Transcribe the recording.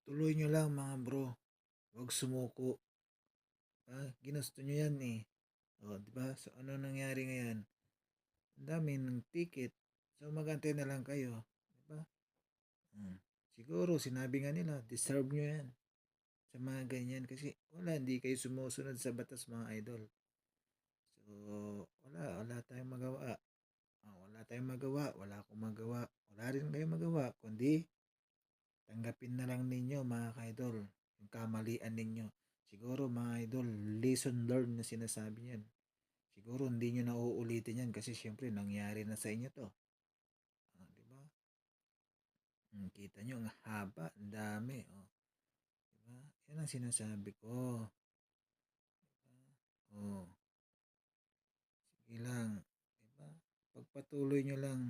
Tuloy nyo lang mga bro. Huwag sumuko. Ginusto nyo yan eh. O, di ba? So, ano nangyari ngayon? Ang dami ng ticket. So, magantay na lang kayo. Di ba? Hmm. Siguro, sinabi nga nila, deserve nyo yan. Sa mga ganyan. Kasi, wala, hindi kayo sumusunod sa batas mga idol. So, wala tayong magawa. Wala tayong magawa. Wala akong magawa. Wala rin kayong magawa. Kundi, tanggapin na lang ninyo mga idol yung kamalian ninyo. Siguro mga idol, lesson learned na sinasabi niyan. Siguro hindi nyo na uulitin yan kasi syempre nangyari na sa inyo to. Di ba? Kita nyo, ang haba, ang dami. Di ba? Yan ang sinasabi ko. Oh, sige lang. Di ba? Pagpatuloy nyo lang.